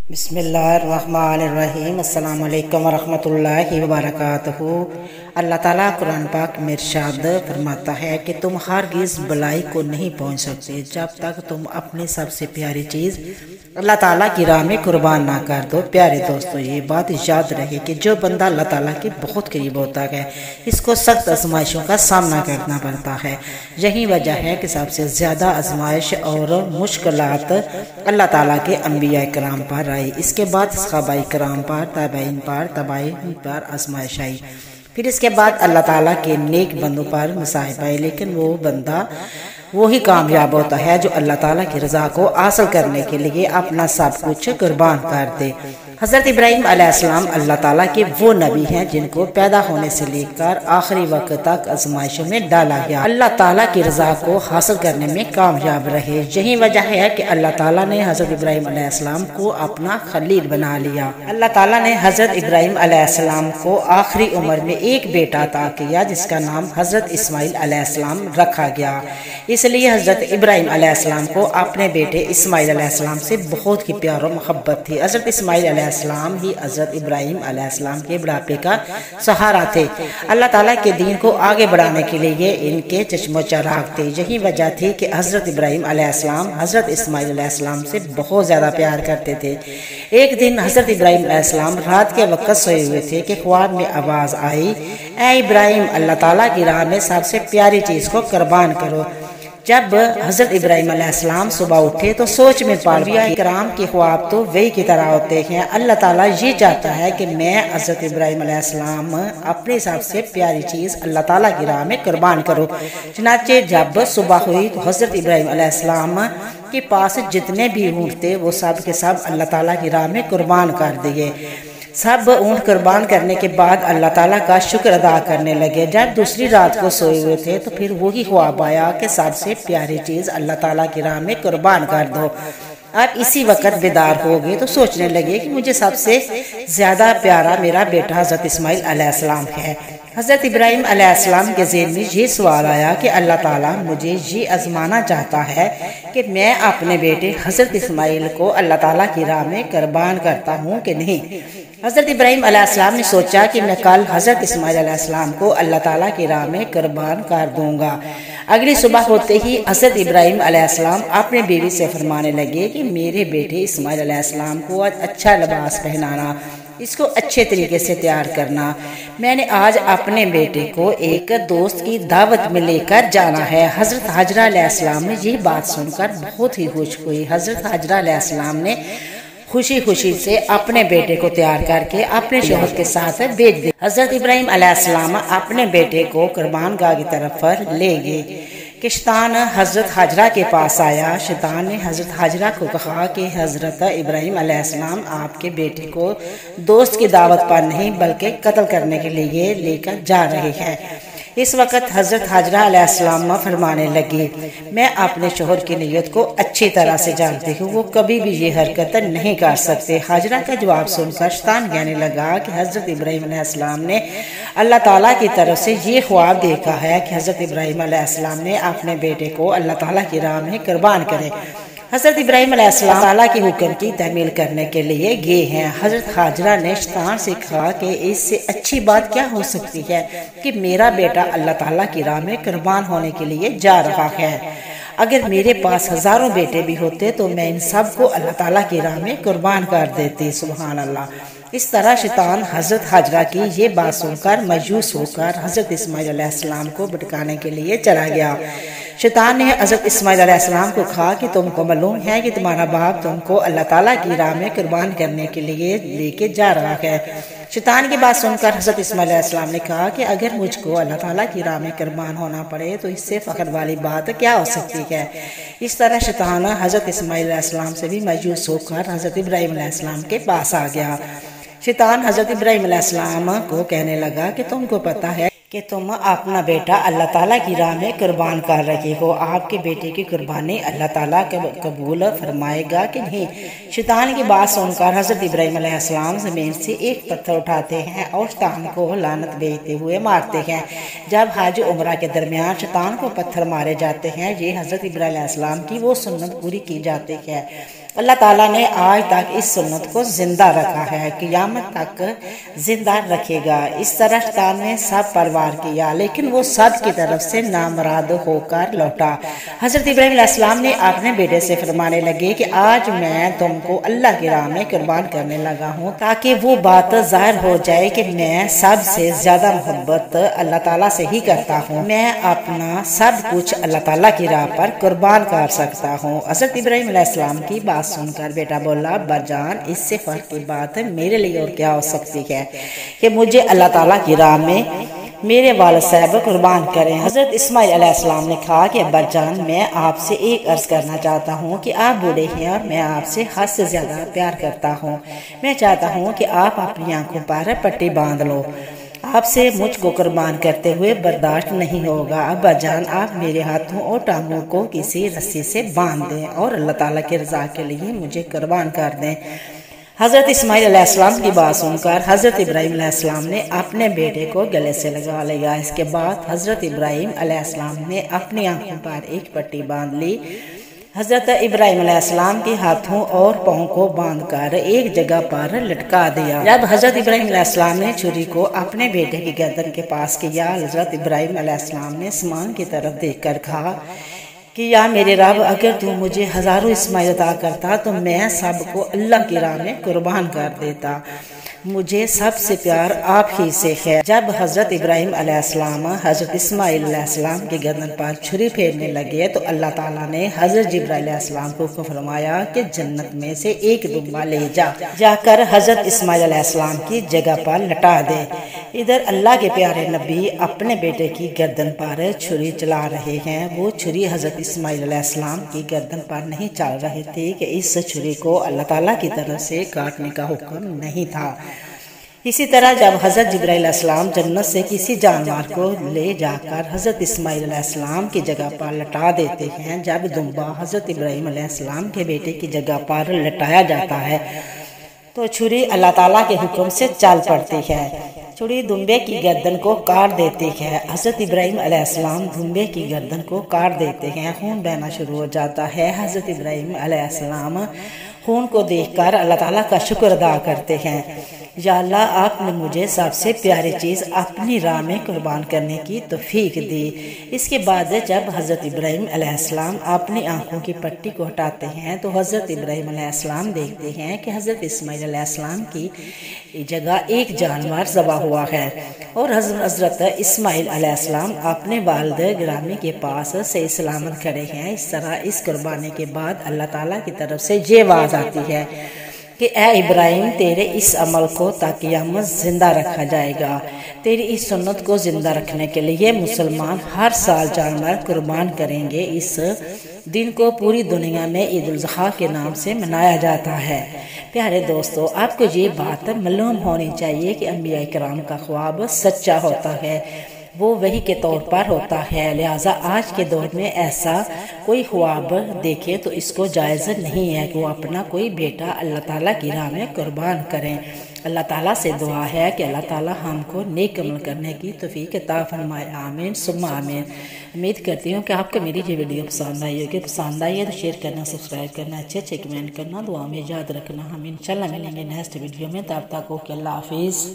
بسم اللہ الرحمن الرحیم۔ السلام علیکم ورحمۃ اللہ وبرکاتہ۔ اللہ تعالیٰ قرآن پاک میں ارشاد فرماتا ہے کہ تم ہرگز بلائی کو نہیں پہنچ سکتے جب تک تم اپنی سب سے پیاری چیز اللہ تعالیٰ کی راہ میں قربان نہ کر دو۔ پیارے دوستو، یہ بات یاد رہے کہ جو بندہ اللہ تعالیٰ کے بہت قریب ہوتا ہے اس کو سخت آزمائشوں کا سامنا کرنا پڑتا ہے۔ یہی وجہ ہے کہ سب سے زیادہ آزمائش اور مشکلات اللہ تعالیٰ کے انبیاء کرام پر آئی، اس کے بعد صحابہ کرام پر، تابعین پر آزمائش آئی، پھر اس کے بعد اللہ تعالیٰ کے نیک بندوں پر مصائب آئے، لیکن وہ بندہ وہی کامیاب ہوتا ہے جو اللہ تعالیٰ کی رضا کو حاصل کرنے کے لیے اپنا سب کچھ قربان کر دے۔ حضرت ابراہیم علیہ السلام اللہ تعالیٰ کے وہ نبی ہیں جن کو پیدا ہونے سے لے کر آخری وقت تک آزمائشوں میں ڈالا گیا، اللہ تعالیٰ کی رضا کو حاصل کرنے میں کامیاب رہے۔ یہی وجہ ہے کہ اللہ تعالیٰ نے حضرت ابراہیم علیہ السلام کو اپنا خلیل بنا لیا۔ اللہ تعالیٰ نے حضرت ابراہیم علیہ السلام کو آخری عمر میں ایک بیٹا عطا کیا جس کا نام حضرت اسماعیل علیہ السلام رکھا گیا۔ اس لیے حضرت ابراہیم علیہ السلام کو اپنے بیٹے اسماعیل علیہ السلام سے بہت ہی پیار و محبت تھی۔ حضرت اسماعیل علیہ السلام ہی حضرت ابراہیم علیہ السلام کے بڑھاپے کا سہارا تھے۔ اللہ تعالیٰ کے دین کو آگے بڑھانے کے لیے ان کے چشم و چراغ تھے۔ یہی وجہ تھی کہ حضرت ابراہیم علیہ السلام حضرت اسماعیل علیہ السلام سے بہت زیادہ پیار کرتے تھے۔ ایک دن حضرت ابراہیم علیہ السلام رات کے وقت سوئے ہوئے تھے کہ خواب میں آواز آئی، اے ابراہیم، اللہ تعالیٰ کی راہ میں سب سے پیاری چیز کو قربان کرو۔ جب حضرت ابراہیم علیہ السلام صبح اٹھے تو سوچ میں پڑ گیا، کرام کے خواب تو وہی کی طرح ہوتے ہیں، اللہ تعالیٰ یہ چاہتا ہے کہ میں حضرت ابراہیم علیہ السلام اپنی سب سے پیاری چیز اللہ تعالیٰ کی راہ میں قربان کرو۔ چنانچہ جب صبح ہوئی تو حضرت ابراہیم علیہ السلام کے پاس جتنے بھی اونٹ تھے وہ سب کے سب اللہ تعالیٰ کی راہ میں قربان کر دیے۔ سب اونٹ قربان کرنے کے بعد اللہ تعالیٰ کا شکر ادا کرنے لگے۔ جب دوسری رات کو سوئے ہوئے تھے تو پھر وہی خواب آیا کہ سب سے پیاری چیز اللہ تعالیٰ کی راہ میں قربان کر دو۔ اب اسی وقت بیدار ہو گئے تو سوچنے لگے کہ مجھے سب سے زیادہ پیارا میرا بیٹا حضرت اسماعیل علیہ السلام ہے۔ حضرت ابراہیم علیہ السلام کے ذہن میں یہ سوال آیا کہ اللہ تعالیٰ مجھے یہ آزمانا چاہتا ہے کہ میں اپنے بیٹے حضرت اسماعیل کو اللہ تعالیٰ کی راہ میں قربان کرتا ہوں کہ نہیں۔ حضرت ابراہیم علیہ السلام نے سوچا کہ میں کل حضرت اسماعیل علیہ السلام کو اللہ تعالیٰ کی راہ میں قربان کر دوں گا۔ اگلی صبح ہوتے ہی حضرت ابراہیم علیہ السلام اپنے بیوی سے فرمانے لگے کہ میرے بیٹے اسماعیل علیہ السلام کو اچھا لباس پہنانا، اس کو اچھے طریقے سے تیار کرنا۔ میں نے آج اپنے بیٹے کو ایک دوست کی دعوت میں لے کر جانا ہے۔ حضرت حاجرہ علیہ السلام نے یہ بات سن کر بہت ہی خوش ہوئی۔ حضرت حاجرہ علیہ السلام نے خوشی سے اپنے بیٹے کو تیار کر کے اپنے شوہر کے ساتھ بھیج دیا۔ حضرت ابراہیم علیہ السلام اپنے بیٹے کو قربان گاہ کی طرف لے گئے کہ شیطان حضرت حاجرہ کے پاس آیا۔ شیطان نے حضرت حاجرہ کو کہا کہ حضرت ابراہیم علیہ السلام آپ کے بیٹے کو دوست کی دعوت پر نہیں بلکہ قتل کرنے کے لیے لے کر جا رہے ہیں۔ اس وقت حضرت حاجرہ علیہ السلام فرمانے لگی، میں اپنے شوہر کی نیت کو اچھی طرح سے جانتی ہوں، وہ کبھی بھی یہ حرکت نہیں کر سکتے۔ حاجرہ کا جواب سن کر شیطان کہنے لگا کہ حضرت ابراہیم علیہ السلام نے اللہ تعالیٰ کی طرف سے یہ خواب دیکھا ہے کہ حضرت ابراہیم علیہ السلام نے اپنے بیٹے کو اللہ تعالیٰ کی راہ میں قربان کرے۔ حضرت ابراہیم علیہ السلام تعالیٰ کے حکم کی تعمیل کرنے کے لیے گئے ہیں۔ حضرت حاجرہ نے شیطان سے کہا کہ اس سے اچھی بات کیا ہو سکتی ہے کہ میرا بیٹا اللہ تعالیٰ کی راہ میں قربان ہونے کے لیے جا رہا ہے۔ اگر میرے پاس ہزاروں بیٹے بھی ہوتے تو میں ان سب کو اللہ تعالیٰ کی راہ میں قربان کر دیتی۔ سبحان اللہ۔ اس طرح شیطان حضرت حاجرہ کی یہ بات سن کر مایوس ہو کر حضرت اسماعیل علیہ السلام کو بھٹکانے کے لیے چلا گیا۔ شیطان نے حضرت اسماعیل علیہ السلام کو کہا کہ تم کو معلوم ہے کہ تمہارا باپ تم کو اللہ تعالیٰ کی راہ میں قربان کرنے کے لیے لے کے جا رہا ہے۔ شیطان کی بات سن کر حضرت اسماعیل علیہ السلام نے کہا کہ اگر مجھ کو اللہ تعالیٰ کی راہ میں قربان ہونا پڑے تو اس سے فخر والی بات کیا ہو سکتی ہے۔ اس طرح شیطان حضرت اسماعیل علیہ السلام سے بھی مایوس ہو کر حضرت ابراہیم علیہ السلام کے پاس آ گیا۔ شیطان حضرت ابراہیم علیہ السلام کو کہنے لگا کہ تم کو پتہ ہے کہ تم اپنا بیٹا اللہ تعالیٰ کی راہ میں قربان کر رہے ہو، آپ کے بیٹے کی قربانی اللہ تعالیٰ قبول فرمائے گا کہ نہیں۔ شیطان کی بات سن کر حضرت ابراہیم علیہ السلام زمین سے ایک پتھر اٹھاتے ہیں اور شیطان کو لعنت بھیجتے ہوئے مارتے ہیں۔ جب حج عمرہ کے درمیان شیطان کو پتھر مارے جاتے ہیں، یہ حضرت ابراہیم علیہ السلام کی وہ سنت پوری کی جاتی ہے اللہ تعالیٰ نے آج تک اس سنت کو زندہ رکھا ہے، قیامت تک زندہ رکھے گا۔ اس طرح شیطان نے سب پروار کیا، لیکن وہ سب کی طرف سے نامراد ہو کر لوٹا۔ حضرت ابراہیم علیہ السلام نے اپنے بیٹے سے فرمانے لگے کہ آج میں تم کو اللہ کی راہ میں قربان کرنے لگا ہوں، تاکہ وہ بات ظاہر ہو جائے کہ میں سب سے زیادہ محبت اللہ تعالیٰ سے ہی کرتا ہوں، میں اپنا سب کچھ اللہ تعالیٰ کی راہ پر قربان کر سکتا ہوں۔ حضرت ابراہیم علیہ السلام کی بات سن کر بیٹا بولا، ابا جان اس سے فرق کی بات میرے لیے اور کیا ہو سکتی ہے کہ مجھے اللہ تعالیٰ کی راہ میں میرے والد صاحب قربان کریں۔ حضرت اسماعیل علیہ السلام نے کہا کہ ابا جان میں آپ سے ایک عرض کرنا چاہتا ہوں کہ آپ بوڑھے ہیں اور میں آپ سے حد سے زیادہ پیار کرتا ہوں، میں چاہتا ہوں کہ آپ اپنی آنکھوں پر پٹی باندھ لو، آپ سے مجھ کو قربان کرتے ہوئے برداشت نہیں ہوگا۔ ابا جان آپ میرے ہاتھوں اور ٹانگوں کو کسی رسی سے باندھ دیں اور اللہ تعالیٰ کی رضا کے لیے مجھے قربان کر دیں۔ حضرت اسماعیل علیہ السلام کی بات سن کر حضرت ابراہیم علیہ السلام نے اپنے بیٹے کو گلے سے لگا لیا۔ اس کے بعد حضرت ابراہیم علیہ السلام نے اپنی آنکھوں پر ایک پٹی باندھ لی۔ حضرت ابراہیم علیہ السلام کے ہاتھوں اور پاؤں کو باندھ کر ایک جگہ پر لٹکا دیا۔ جب حضرت ابراہیم علیہ السلام نے چھری کو اپنے بیٹے کی گردن کے پاس کیا، حضرت ابراہیم علیہ السلام نے آسمان کی طرف دیکھ کر کہا کہ یا میرے رب، اگر تو مجھے ہزاروں اسماعیل عطا کرتا تو میں سب کو اللہ کی راہ میں قربان کر دیتا، مجھے سب سے پیار آپ ہی سے ہے۔ جب حضرت ابراہیم علیہ السلام حضرت اسماعیل علیہ السلام کی گردن پر چھری پھیرنے لگے تو اللہ تعالیٰ نے حضرت جبرائیل علیہ السلام کو فرمایا کہ جنت میں سے ایک دمبا لے جا کر حضرت اسماعیل علیہ السلام کی جگہ پر لٹا دے۔ ادھر اللہ کے پیارے نبی اپنے بیٹے کی گردن پر چھری چلا رہے ہیں، وہ چھری حضرت اسماعیل علیہ السلام کی گردن پر نہیں چل رہی تھی کہ اس چھری کو اللہ تعالیٰ کی طرف سے کاٹنے کا حکم نہیں تھا۔ اسی طرح جب حضرت جبرائیل علیہ السلام جنت سے کسی جانور کو لے جا کر حضرت اسماعیل علیہ السلام کی جگہ پر لٹا دیتے ہیں، جب دمبا حضرت ابراہیم علیہ السلام کے بیٹے کی جگہ پر لٹایا جاتا ہے تو چھری اللہ تعالیٰ کے حکم سے چل پڑتی ہے، چھری دمبے کی گردن کو کاٹ دیتی ہے۔ حضرت ابراہیم علیہ السلام دمبے کی گردن کو کاٹ دیتے ہیں، خون بہنا شروع ہو جاتا ہے۔ حضرت ابراہیم علیہ السلام خون کو دیکھ کر اللہ تعالیٰ کا شکر ادا کرتے ہیں، یا اللہ آپ نے مجھے سب سے پیاری چیز اپنی راہ میں قربان کرنے کی توفیق دی۔ اس کے بعد جب حضرت ابراہیم علیہ السلام اپنی آنکھوں کی پٹی کو ہٹاتے ہیں تو حضرت ابراہیم علیہ السلام دیکھتے ہیں کہ حضرت اسماعیل علیہ السلام کی جگہ ایک جانور ذبح ہوا ہے اور حضرت اسماعیل علیہ السلام اپنے والد گرامی کے پاس صحیح سلامت کھڑے ہیں۔ اس طرح اس قربانی کے بعد اللہ تعالیٰ کی طرف سے یہ آواز آتی ہے کہ اے ابراہیم، تیرے اس عمل کو تا قیامت زندہ رکھا جائے گا۔ تیری اس سنت کو زندہ رکھنے کے لیے مسلمان ہر سال جانور قربان کریں گے۔ اس دن کو پوری دنیا میں عید الاضحیٰ کے نام سے منایا جاتا ہے۔ پیارے دوستو، آپ کو یہ بات معلوم ہونی چاہیے کہ انبیاء کرام کا خواب سچا ہوتا ہے، وہ وحی کے طور پر ہوتا ہے، لہٰذا آج کے دور میں ایسا کوئی خواب دیکھے تو اس کو جائز نہیں ہے کہ وہ اپنا کوئی بیٹا اللہ تعالیٰ کی راہ میں قربان کریں۔ اللہ تعالیٰ سے دعا ہے کہ اللہ تعالیٰ ہم کو نیک عمل کرنے کی توفیق عطا فرمائے، آمین ثم آمین۔ امید کرتی ہوں کہ آپ کو میری یہ ویڈیو پسند آئی ہوگی، پسند آئی ہے تو شیئر کرنا، سبسکرائب کرنا، اچھے کمنٹ کرنا، دعا میں یاد رکھنا۔ ہم انشاءاللہ ملیں گے نیکسٹ ویڈیو میں، تب تک اوکے، اللہ حافظ۔